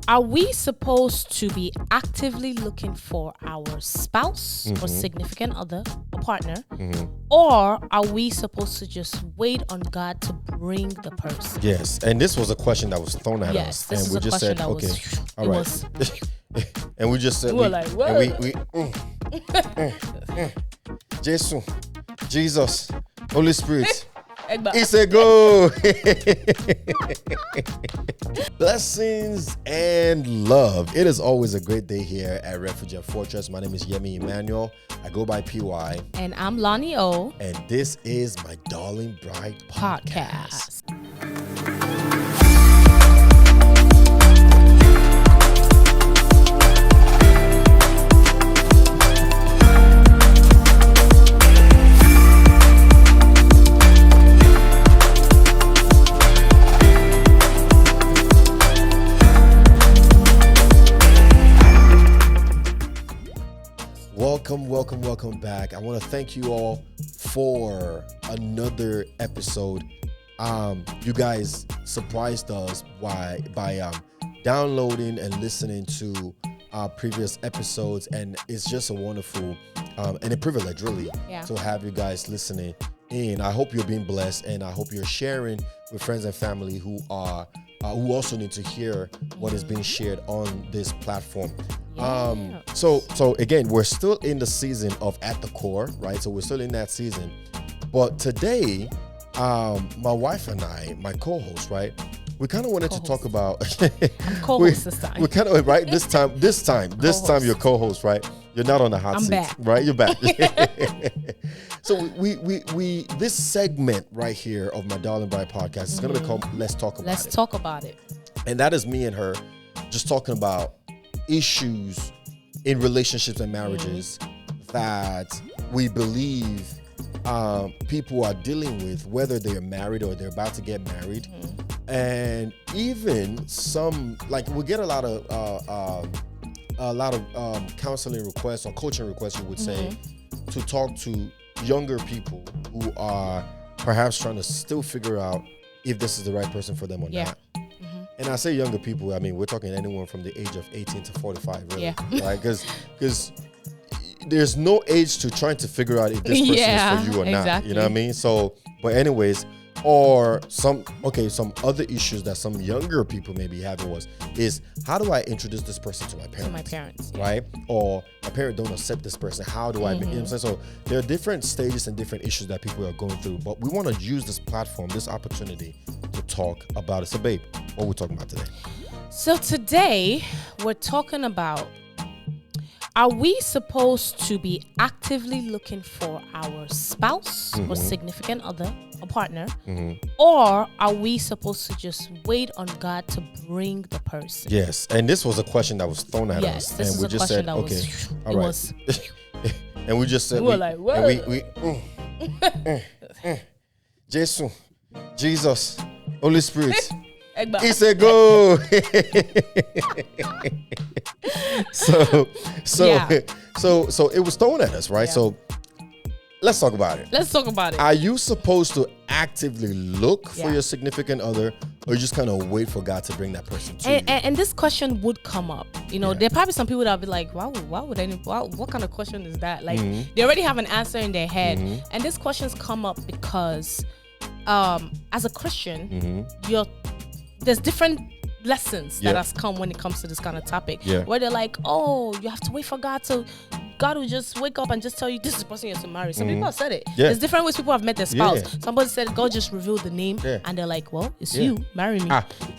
Are we supposed to be actively looking for our spouse or significant other or partner? Or are we supposed to just wait on God to bring the person? Yes, and this was a question that was thrown at us. This and is we a just question said, that okay, was, all right. And we just said, we were like, what? Jesus, Holy Spirit. Egba. It's a go. Blessings and love. It is always a great day here at Refugee Fortress. My name is Yemi Emmanuel. I go by PY. And I'm Loni O. And this is my Darling Bride podcast. Welcome back. I want to thank you all for another episode. You guys surprised us by downloading and listening to our previous episodes, and it's just a wonderful and a privilege, really, to have you guys listening in. I hope you're being blessed, and I hope you're sharing with friends and family who also need to hear what is being shared on this platform. So again, we're still in the season of At the Core, right? So we're still in that season. But today, my wife and I, my co-host, right? We kind of wanted to talk about I'm co-host this time. We kind of right this time you're co-host, right? You're not on the hot seat, back. right? You're back. So we this segment right here of my Darling Bride podcast is going to become Let's Talk About It. And that is me and her just talking about issues in relationships and marriages that we believe people are dealing with, whether they're married or they're about to get married. And even some, like, we get a lot of counseling requests or coaching requests, you would say, to talk to younger people who are perhaps trying to still figure out if this is the right person for them or not. And I say younger people, I mean, we're talking anyone from the age of 18 to 45, really, right? Because there's no age to trying to figure out if this person is for you or not. You know what I mean? So, but anyways, or some other issues that some younger people may be having is how do I introduce this person to my parents? Right? Or my parents don't accept this person. How do I make, you know what I'm saying? So there are different stages and different issues that people are going through, but we want to use this platform, this opportunity to talk about it. So babe, what are we talking about today? So today we're talking about, are we supposed to be actively looking for our spouse or significant other or partner? Or are we supposed to just wait on God to bring the person? Yes, and this was a question that was thrown at us. This and we just said, okay, all right. And we just said, we were like, what? Jesus, Holy Spirit. Egba. It's a go. So it was thrown at us, right? So let's talk about it. Are you supposed to actively look for your significant other, or you just kind of wait for God to bring that person to you? And this question would come up. You know, there are probably some people that would be like, what kind of question is that? Like, they already have an answer in their head. And this question's come up because as a Christian, there's different lessons that has come when it comes to this kind of topic. Where they're like, oh, you have to wait for God will just wake up and just tell you this is the person you have to marry. Some people have said it. There's different ways people have met their spouse. Somebody said God just revealed the name and they're like, well, it's you, marry me.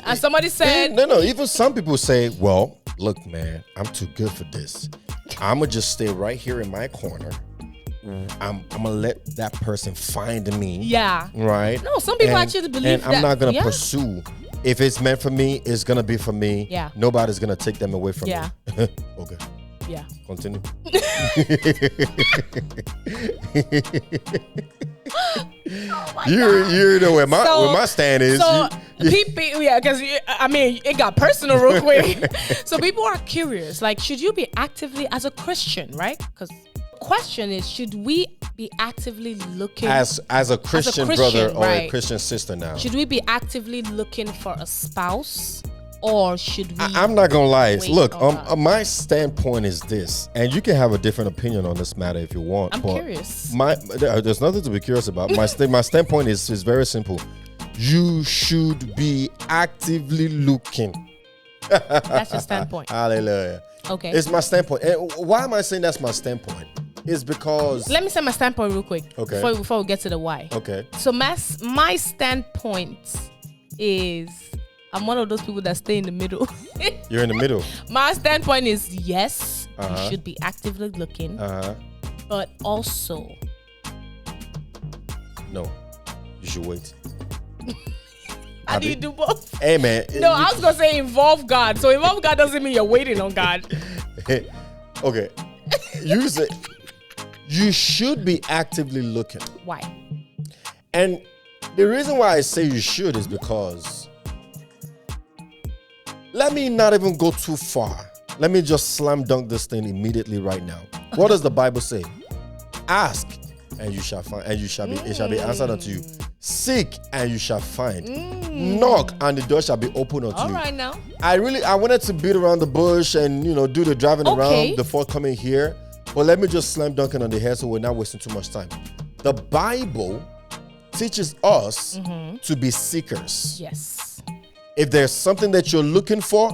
And somebody said no, even some people say, well, look, man, I'm too good for this. I'm gonna just stay right here in my corner. I'm gonna let that person find me. Right? No, some people actually believe that. And I'm not gonna pursue. If it's meant for me, it's gonna be for me. Nobody's gonna take them away from me. Okay. Continue. You know where my stand is. So people, because I mean, it got personal real quick. So people are curious. Like, should you be actively, as a Christian, right? Because question is, should we be actively looking as a Christian brother or a Christian sister now? Should we be actively looking for a spouse or should we? I'm not gonna lie. Look, God? my standpoint is this, and you can have a different opinion on this matter if you want. I'm curious. There's nothing to be curious about. My standpoint is very simple. You should be actively looking. That's your standpoint. Hallelujah. Okay. It's my standpoint. And why am I saying that's my standpoint? It's because... Let me say my standpoint real quick. Okay. Before we get to the why. Okay. So my standpoint is I'm one of those people that stay in the middle. You're in the middle. My standpoint is yes, you should be actively looking. But also... No. You should wait. How do you do both? Hey, man. No, I was going to say involve God. So involve God doesn't mean you're waiting on God. Okay. You should be actively looking. Why? And the reason why I say you should is because... Let me not even go too far. Let me just slam dunk this thing immediately right now. What does the Bible say? Ask and you shall find, and it shall be answered unto you. Seek and you shall find. Knock and the door shall be opened unto you. All right now. I wanted to beat around the bush and do the driving around before coming here. But let me just slam dunk it on the head so we're not wasting too much time. The Bible teaches us to be seekers. Yes. If there's something that you're looking for,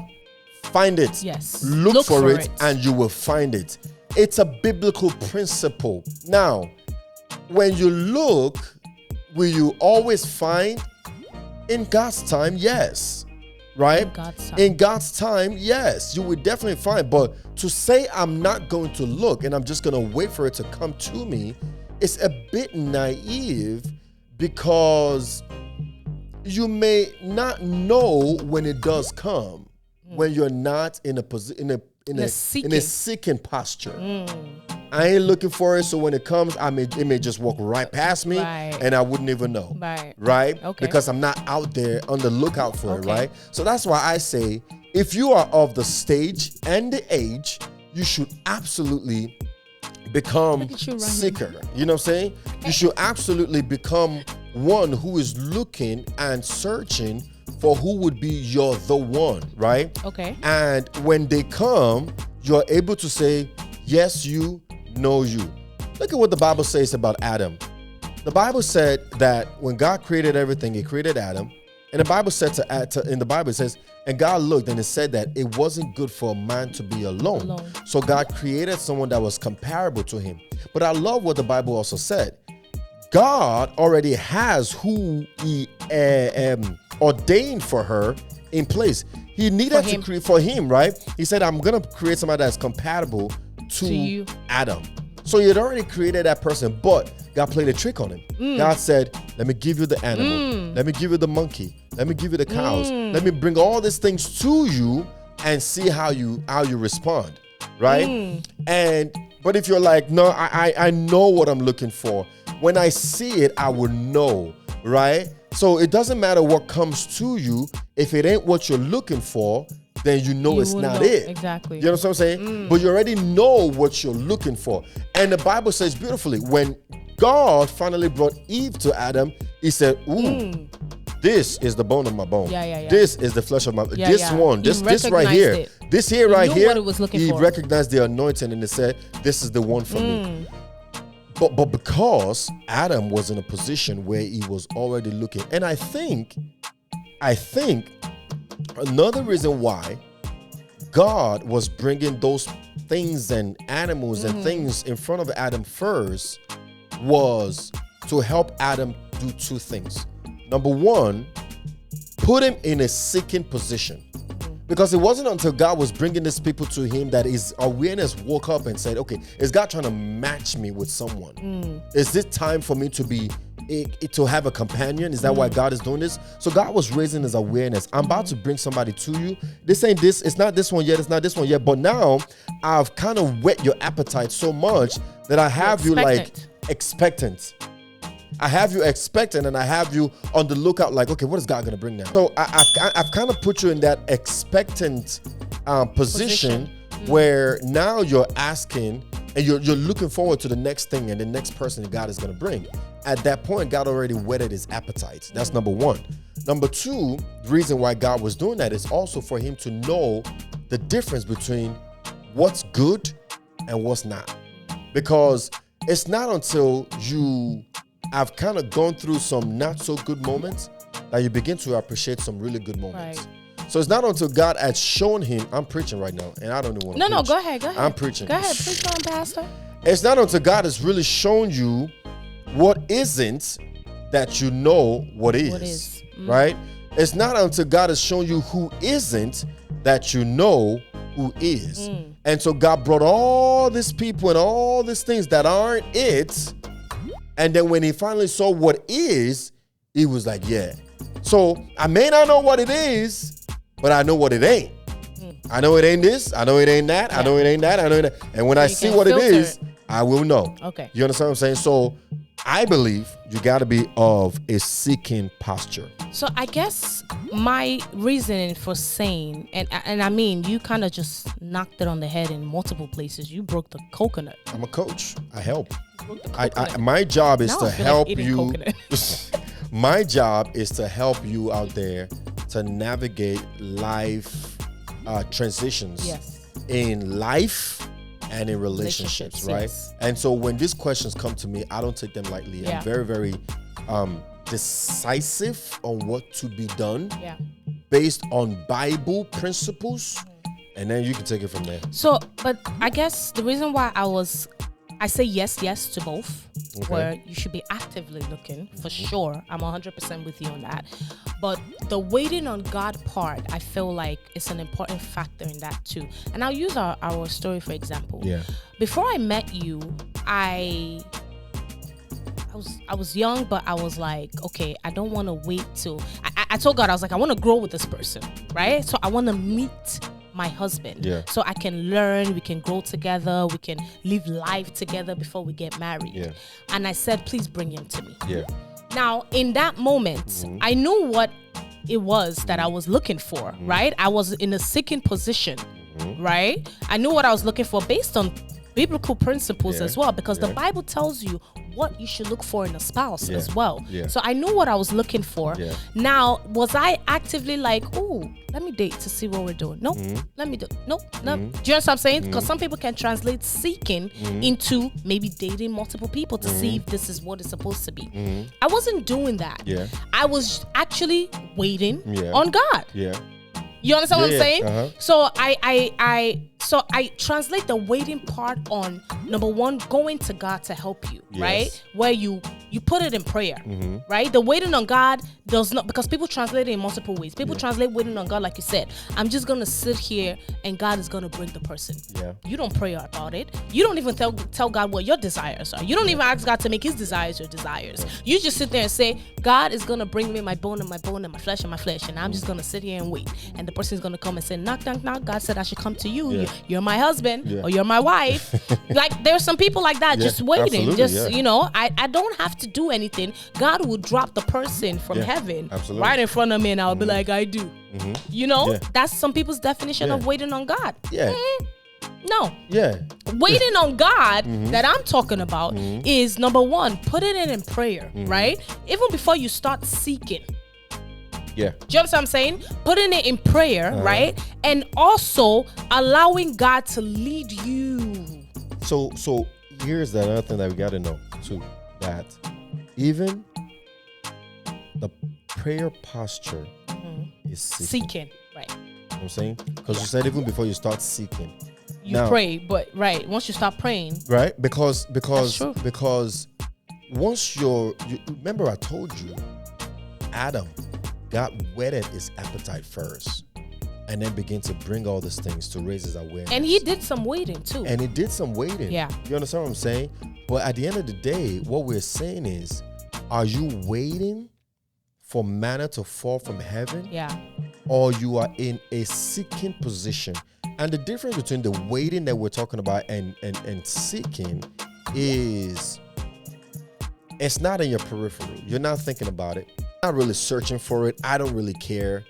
find it. Yes. Look for it and you will find it. It's a biblical principle. Now, when you look, will you always find? In God's time, yes. Right? In God's time, yes. You will definitely find. But to say I'm not going to look and I'm just going to wait for it to come to me is a bit naive, because you may not know when it does come, when you're not in a seeking posture. I ain't looking for it, so when it comes, it may just walk right past me, and I wouldn't even know. Right? Okay. Because I'm not out there on the lookout for it, right? So that's why I say, if you are of the stage and the age, you should absolutely become seeker. You know what I'm saying? You should absolutely become one who is looking and searching for who would be the one, right? Okay. And when they come, you're able to say, yes, you, no, you. Look at what the Bible says about Adam. The Bible said that when God created everything, he created Adam. And the Bible said in the Bible, it says, and God looked and it said that it wasn't good for a man to be alone. So God created someone that was comparable to him. But I love what the Bible also said. God already has who he ordained for her in place. He needed to create for him, right? He said, I'm going to create somebody that's compatible to Adam. So he had already created that person, but God played a trick on him. God said, let me give you the animal. Let me give you the monkey. Let me give you the cows. Let me bring all these things to you and see how you respond, right? But if you're like, no, I know what I'm looking for. When I see it, I will know, right? So it doesn't matter what comes to you. If it ain't what you're looking for, then you know it's not it. Exactly. You know what I'm saying? But you already know what you're looking for. And the Bible says beautifully, when God finally brought Eve to Adam, he said, ooh, this is the bone of my bone. This is the flesh of my this one. This right here. It. This here right here. What it was looking he for. recognized the anointing and he said, this is the one for me. But because Adam was in a position where he was already looking, and I think another reason why God was bringing those things and animals and things in front of Adam first was to help Adam do two things. Number one, put him in a seeking position. Because it wasn't until God was bringing these people to him that his awareness woke up and said, okay, is God trying to match me with someone? Is this time for me to have a companion? Is that why God is doing this? So God was raising his awareness. I'm about to bring somebody to you. This ain't this. It's not this one yet. It's not this one yet. But now I've kind of whet your appetite so much that I have you like expectant. I have you expectant and I have you on the lookout like, okay, what is God going to bring now? So I've kind of put you in that expectant position where now you're asking and you're looking forward to the next thing and the next person that God is going to bring. at that point, God already whetted his appetites. That's number one. Number two, the reason why God was doing that is also for him to know the difference between what's good and what's not. Because it's not until you have kind of gone through some not so good moments that you begin to appreciate some really good moments. Right. So it's not until God had shown him, I'm preaching right now, and I don't even want to preach. Go ahead. I'm preaching. Go ahead, preach on, Pastor. It's not until God has really shown you what isn't that you know what is. What is. Right? It's not until God has shown you who isn't that you know who is. And so God brought all these people and all these things that aren't it. And then when he finally saw what is, he was like, yeah. So I may not know what it is, but I know what it ain't. I know it ain't this. I know it ain't that. I know it ain't that. I know it ain't. And when I see what it is, I will know. Okay. You understand what I'm saying? So I believe you got to be of a seeking posture. So I guess my reasoning for saying, and I mean, you kind of just knocked it on the head in multiple places. You broke the coconut. I'm a coach. I help. My job is to help you. My job is to help you out there to navigate life transitions in life and in relationships, right? Yes. And so when these questions come to me, I don't take them lightly. I'm very, very decisive on what to be done based on Bible principles, and then you can take it from there. So, but I guess the reason why I say yes to both, where you should be actively looking, for sure. I'm 100% with you on that. But the waiting on God part, I feel like it's an important factor in that too. And I'll use our story for example. Yeah. Before I met you, I was young, but I was like, okay, I don't want to wait till I told God, I was like, I want to grow with this person, right? So I want to meet my husband, so I can learn, we can grow together, we can live life together before we get married. And I said, please bring him to me. Now, in that moment, I knew what it was that I was looking for, right? I was in a seeking position, right? I knew what I was looking for based on biblical principles as well, because the Bible tells you what you should look for in a spouse as well. So I knew what I was looking for. Now, was I actively like, oh, let me date to see what we're doing? Nope. Let me do. Nope. No. Do you understand what I'm saying? Because some people can translate seeking into maybe dating multiple people to see if this is what it's supposed to be. I wasn't doing that. I was actually waiting on God. You understand what I'm saying? So I translate the waiting part on number one, going to God to help you, right? Where you put it in prayer, right? The waiting on God does not, because people translate it in multiple ways. People translate waiting on God like you said. I'm just gonna sit here and God is gonna bring the person. You don't pray about it. You don't even tell God what your desires are. You don't even ask God to make his desires your desires. You just sit there and say, God is gonna bring me my bone and my bone and my flesh, and I'm just gonna sit here and wait. And the person's gonna come and say, knock, knock, knock. God said I should come to you. You're my husband or you're my wife. Like there's some people like that just waiting. You know, I don't have to do anything. God will drop the person from heaven right in front of me and I'll be like, I do. You know, that's some people's definition of waiting on God. No. Waiting on God that I'm talking about is number one, putting it in prayer, right? Even before you start seeking. Do you understand what I'm saying? Putting it in prayer, right? And also allowing God to lead you. So here's the other thing that we got to know too, that even the prayer posture is seeking. Right. You know what I'm saying? Because you said even before you start seeking. You pray, but once you start praying. Right? Because once you remember I told you, Adam, God whetted his appetite first and then began to bring all these things to raise his awareness. And he did some waiting too. Yeah. You understand what I'm saying? But at the end of the day, what we're saying is, are you waiting for manna to fall from heaven? Or you are in a seeking position? And the difference between the waiting that we're talking about and seeking is it's not in your periphery. You're not thinking about it. Not really searching for it. I don't really care.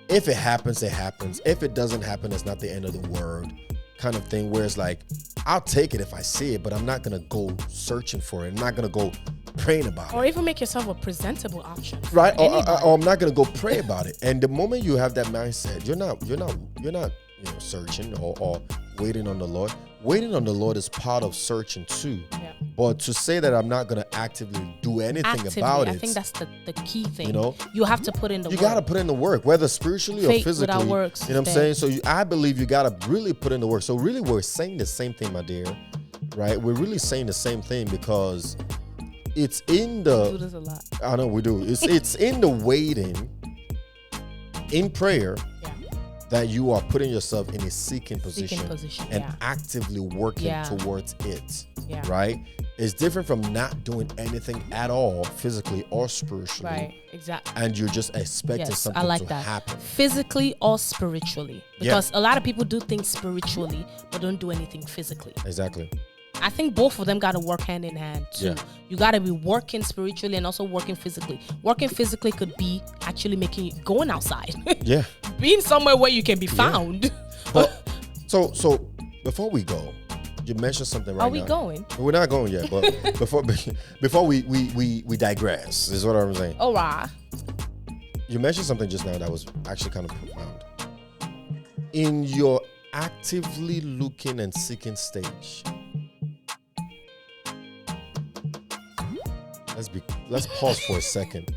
If it happens, it happens. If it doesn't happen, it's not the end of the world kind of thing, where it's like, I'll take it if I see it, but I'm not going to go searching for it. I'm not going to go praying about it. Or even make yourself a presentable option. Right? Or I'm not going to go pray about it. And the moment you have that mindset, you're not searching or waiting on the Lord. Waiting on the Lord is part of searching too. Yeah. But to say that I'm not going to actively do anything about it. I think that's the key thing. You know? You have to put in the work. You got to put in the work, whether spiritually Faith or physically. without works, you know what I'm saying? So I believe you got to really put in the work. So really we're saying the same thing, my dear. Right? We're really saying the same thing because it's in the... We do this a lot. I know we do. It's in the waiting, in prayer, that you are putting yourself in a seeking position and actively working towards it. Yeah. Right? It's different from not doing anything at all, physically or spiritually. Right, exactly. And you're just expecting something to happen. Physically or spiritually. Because a lot of people do things spiritually, but don't do anything physically. Exactly. I think both of them got to work hand in hand too. Yeah. You got to be working spiritually and also working physically. Working physically could be actually going outside. Yeah. Being somewhere where you can be found. But, so before we go, you mentioned something right now. Are we going? We're not going yet, but before we digress, is what I'm saying. All right. You mentioned something just now that was actually kind of profound. In your actively looking and seeking stage, let's pause for a second.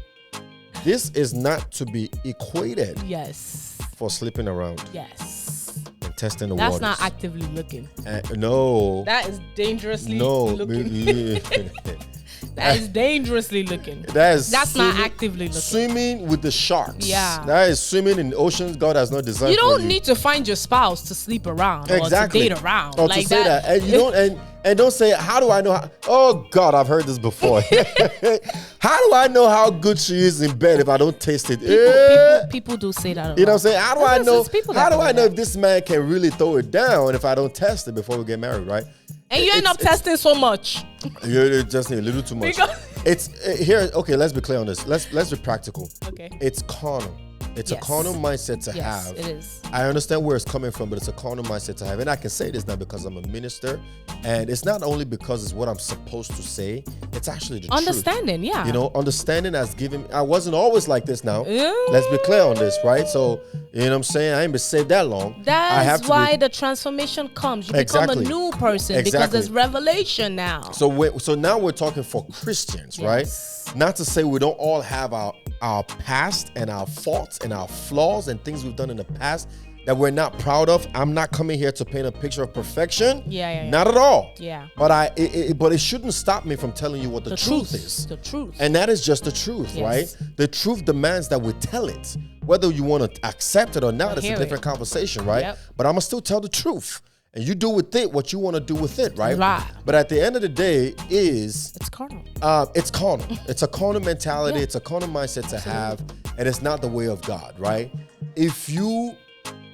This is not to be equated. Yes. For sleeping around. Yes. And testing the waters. That's not actively looking. No. That is dangerously looking. That is dangerously looking. That's not actively looking. Swimming with the sharks. Yeah. That is swimming in oceans God has not designed. You don't need to find your spouse to sleep around or to date around. Or like to say that. And you don't and don't say, how do I know oh God, I've heard this before. How do I know how good she is in bed if I don't taste it? People do say that. You know what I'm saying? How do I know if this man can really throw it down if I don't test it before we get married, right? And you end up testing so much. You're testing a little too much. Here. Okay, let's be clear on this. Let's be practical. Okay. It's carnal. It's a carnal mindset to have. It is. I understand where it's coming from, but it's a carnal mindset to have. And I can say this now because I'm a minister. And it's not only because it's what I'm supposed to say. It's actually the understanding, truth. Yeah. You know, understanding has given... I wasn't always like this now. Let's be clear on this, right? So, you know what I'm saying? I ain't been saved that long. That's why the transformation comes. You become a new person because there's revelation now. So now we're talking for Christians, right? Not to say we don't all have our past and our faults and our flaws and things we've done in the past that we're not proud of. I'm not coming here to paint a picture of perfection. Yeah. Not at all. Yeah. But it shouldn't stop me from telling you what the truth is. The truth. And that is just the truth, right? The truth demands that we tell it. Whether you want to accept it or not, it's a different conversation, right? Yep. But I'm going to still tell the truth. And you do with it what you want to do with it, right? But at the end of the day it's carnal. It's carnal. It's a carnal mentality. It's a carnal mindset to have, and it's not the way of God, right? If you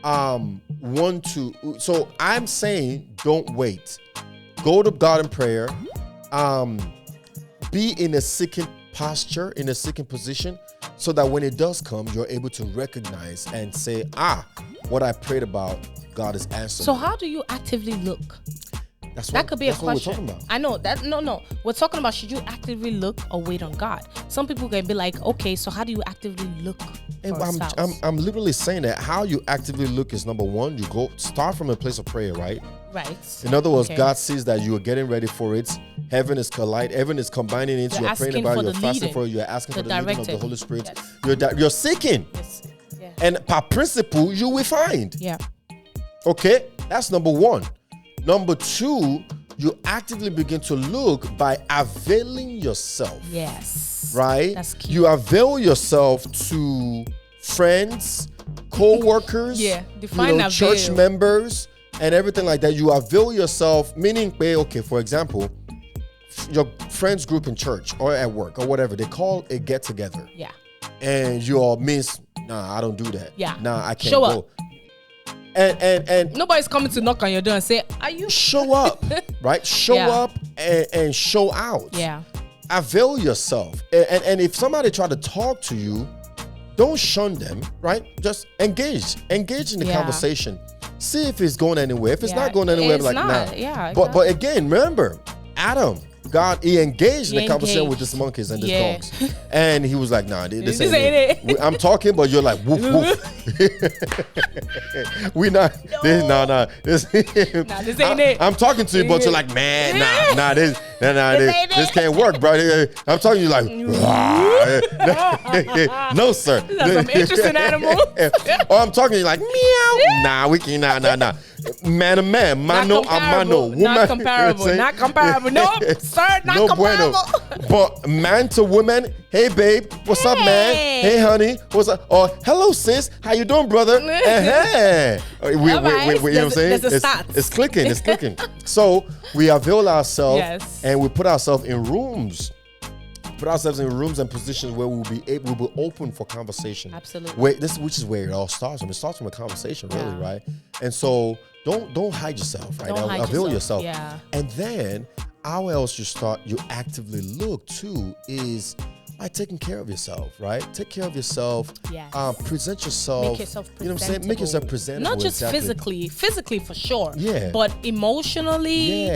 want to, so I'm saying don't wait. Go to God in prayer. Be in a seeking posture, in a seeking position, so that when it does come, you're able to recognize and say, what I prayed about, God is answering. So how do you actively look? That could be a question. What we're talking about. I know that. No. We're talking about, should you actively look or wait on God? Some people can be like, okay, so how do you actively look for a spouse? I'm literally saying that how you actively look is number one. You start from a place of prayer, right? Right. In other words, God sees that you are getting ready for it. Heaven is combining it. You're praying about it. You're fasting for it. You're asking for the leading of the Holy Spirit. Yes. You're seeking. Yes. Yeah. And by principle, you will find. Yeah. Okay, that's number one. Number two, you actively begin to look by availing yourself. Yes. Right? That's key. You avail yourself to friends, co-workers, church members, and everything like that. You avail yourself, meaning, okay, for example, your friends group in church or at work or whatever, they call a get-together. Yeah. And you all miss, I don't do that. Yeah. I can't go. Up. And nobody's coming to knock on your door and say, are you? Show up, right? Show up and show out. Yeah. Avail yourself. And if somebody try to talk to you, don't shun them, right? Just engage in the conversation. See if it's going anywhere. If it's not going anywhere, nah. Yeah. But again, remember, Adam, he engaged in the conversation with these monkeys and these dogs. And he was like, nah, this ain't it. I'm talking, but you're like, woof, woof. We not, this ain't it. I'm talking to you, but you're like, man, this can't work, bro. I'm talking to you like, no, sir. That's some interesting animal. Or I'm talking to you like, meow. Nah, we can't, nah. Man to man, mano a mano. Woman, not comparable. Not comparable. No, sir, not comparable. Bueno. But man to woman, hey babe, what's up, man? Hey honey, what's up? Or hello sis, how you doing, brother? Hey. You know what I'm saying? It's clicking. So we avail ourselves and we put ourselves in rooms. And positions where we'll be open for conversation. Absolutely. Which is where it all starts. It starts from a conversation, really, right? And so don't hide yourself, right? Avail yourself. Yeah. And then how else you actively look too is by taking care of yourself, right? Take care of yourself. Yes. Present yourself. Make yourself presentable. You know what I'm saying? Make yourself presentable. Not just physically for sure. Yeah. But emotionally,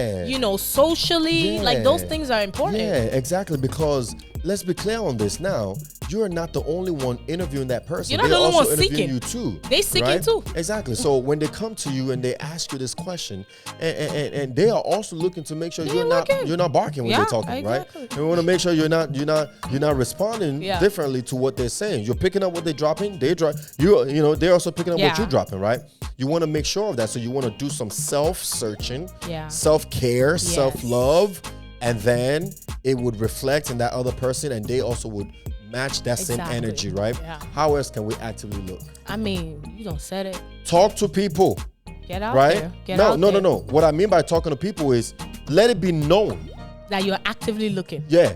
socially, like those things are important. Yeah, exactly. Because let's be clear on this now. You're not the only one interviewing that person. You're not the only one seeking. You too. They seeking too. Exactly. So when they come to you and they ask you this question, and they are also looking to make sure you're not barking when they're talking, right? And we want to make sure you're not responding differently to what they're saying. You're picking up what they're dropping. They're also picking up what you're dropping, right? You want to make sure of that. So you want to do some self-searching, self-care, self-love, and then it would reflect in that other person, and they also would match that same energy, right? Yeah. How else can we actively look? I mean, you don't said it. Talk to people. Get out there. No. What I mean by talking to people is let it be known that you're actively looking. Yeah.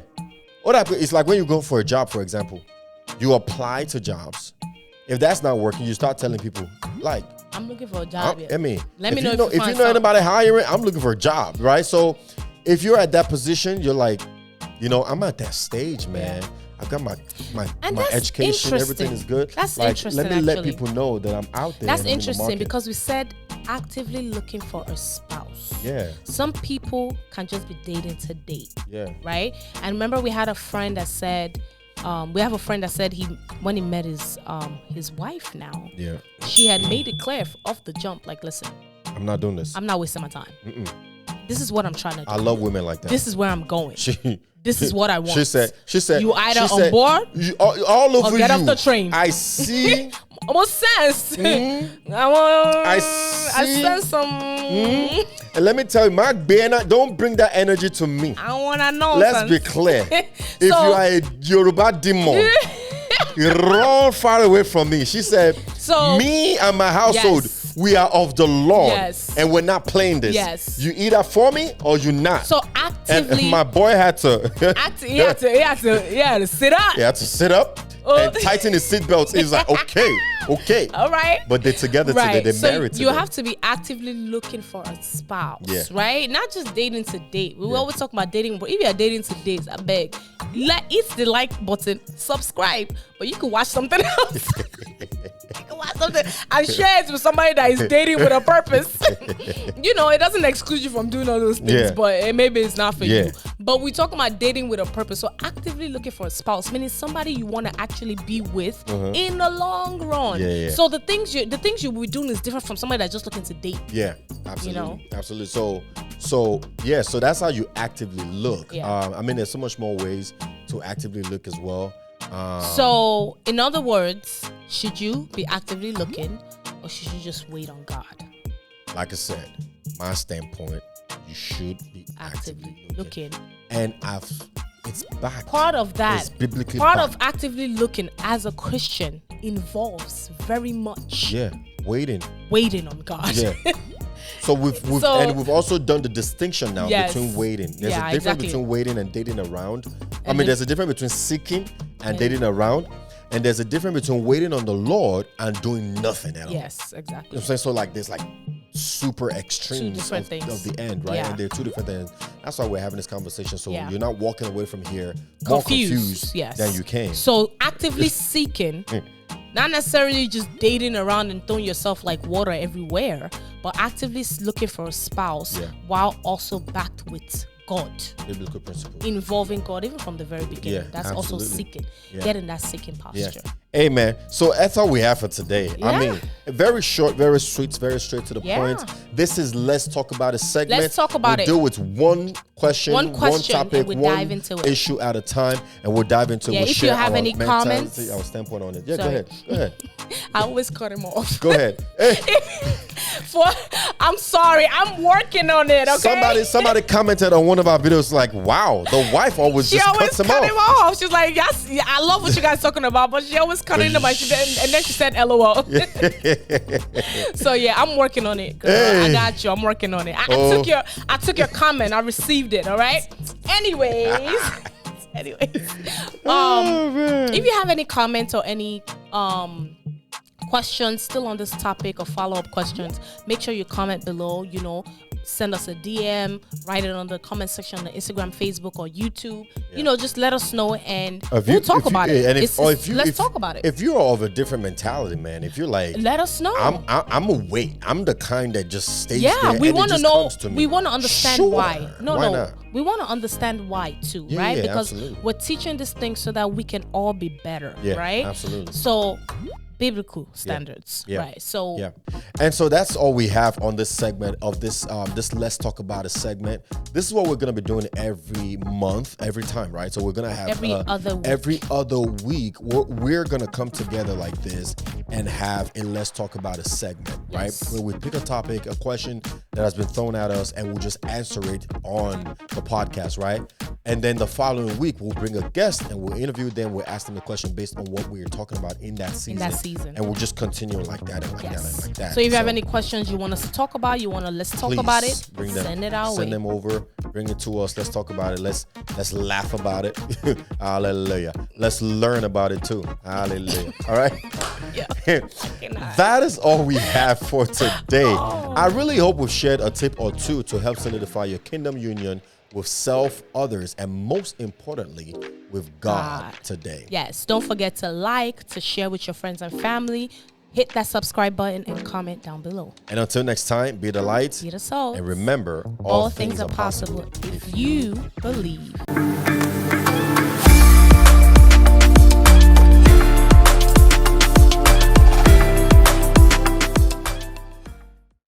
It's like when you go for a job, for example, you apply to jobs. If that's not working, you start telling people, like, I'm looking for a job. I mean, let me know if you know anybody hiring, I'm looking for a job, right? So if you're at that position, you're like, I'm at that stage, man. I've got my education, everything is good. That's interesting. Let me let people know that I'm out there. That's interesting because we said actively looking for a spouse. Yeah. Some people can just be dating to date. Yeah. Right? And remember we had a friend that said, when he met his wife now, she had made it clear off the jump, like, listen, I'm not doing this. I'm not wasting my time. This is what I'm trying to do. I love women like that. This is where I'm going. This is what I want. She said, you either on board all over or get off the train. I see. Almost sense. I sense some. And let me tell you, Mark Bernard, don't bring that energy to me. I want to know. Let's be clear. If you are a Yoruba demon, you run far away from me. She said, me and my household, we are of the Lord, and we're not playing this. Yes. You either for me or you not. So actively, and my boy had to. He had to sit up. He had to sit up and tighten his seatbelts. He was like, okay, all right. But they're together today. They're married today. You have to be actively looking for a spouse, right? Not just dating to date. We always talk about dating, but if you are dating to date, I beg, hit the like button, subscribe, but you can watch something else. And share it with somebody that is dating with a purpose. It doesn't exclude you from doing all those things, but maybe it's not for you. But we talk about dating with a purpose. So actively looking for a spouse, meaning somebody you want to actually be with in the long run. So the things you will be doing is different from somebody that's just looking to date. Yeah, absolutely. Absolutely. So that's how you actively look. I mean, there's so much more ways to actively look as well. So, in other words, should you be actively looking or should you just wait on God? Like I said, my standpoint, you should be actively looking. And it's back. Part of that, it's biblically part back. of actively looking as a Christian involves very much waiting on God. Yeah. So we've also done the distinction now between waiting. There's a difference between waiting and dating around. I mean, there's a difference between seeking and dating around, and there's a difference between waiting on the Lord and doing nothing at all. Yes, exactly. You know what I'm saying? So like there's like super extremes of the end, right? And they're two different things. That's why we're having this conversation. So you're not walking away from here more confused than you came. So actively seeking. Not necessarily just dating around and throwing yourself like water everywhere, but actively looking for a spouse while also backed with God. Biblical principle. Involving God, even from the very beginning. Yeah, that's absolutely. also seeking. Yeah. Get in that seeking posture. Yeah. Amen. So that's all we have for today. Yeah. I mean, very short, very sweet, very straight to the Yeah. point. This is Let's Talk About It segment. Let's talk about it. We'll deal with one question, one topic, and we one dive into it. issue at a time, and we'll dive into it. Yeah, We'll if you share have our any mentality, comments. our standpoint on it. Yeah, Sorry. Go ahead. I always cut him off. Go ahead. Hey. I'm sorry. I'm working on it, okay? Somebody commented on one of our videos like, wow, the wife always She just always cuts him cut off. him off. She's like, yes, yeah, I love what you guys talking about, but she always cut him off. And then she said, LOL. So yeah, I'm working on it, girl. Hey. I got you. I'm working on it. I took your comment. I received it. All right. Anyways, if you have any comments or any questions still on this topic or follow-up questions, make sure you comment below. Send us a DM, write it on the comment section on the Instagram, Facebook, or YouTube. Yeah. Just let us know, and we'll talk about it. And let's talk about it. If you're of a different mentality, man, if you're like, let us know. I'm a wait. I'm the kind that just stays there. Yeah, we want to know. We want to understand why. Why not? We want to understand why too, yeah, right? Yeah, because absolutely. we're teaching this thing so that we can all be better, right? Absolutely. So, biblical standards, right? So yeah, and so that's all we have on this segment of this Let's Talk About It segment. This is what we're gonna be doing every month, every time, right? So we're gonna have every other week we're gonna come together like this and have a Let's Talk About It segment, right? Where we pick a topic, a question that has been thrown at us, and we'll just answer it on the podcast, right? And then the following week we'll bring a guest and we'll interview them. We'll ask them a question based on what we are talking about in that season. And we'll just continue like that and like that and like that. So if you have any questions you want us to talk about, let's talk about it, send it our way. Send them over, bring it to us. Let's talk about it. Let's laugh about it. Hallelujah. Let's learn about it too. Hallelujah. All right. That is all we have for today. I really hope we've shared a tip or two to help solidify your kingdom union with self, others, and most importantly, with God today. Yes. Don't forget to share with your friends and family. Hit that subscribe button and comment down below. And until next time, be the light. Be the salt. And remember, all things are possible if you believe.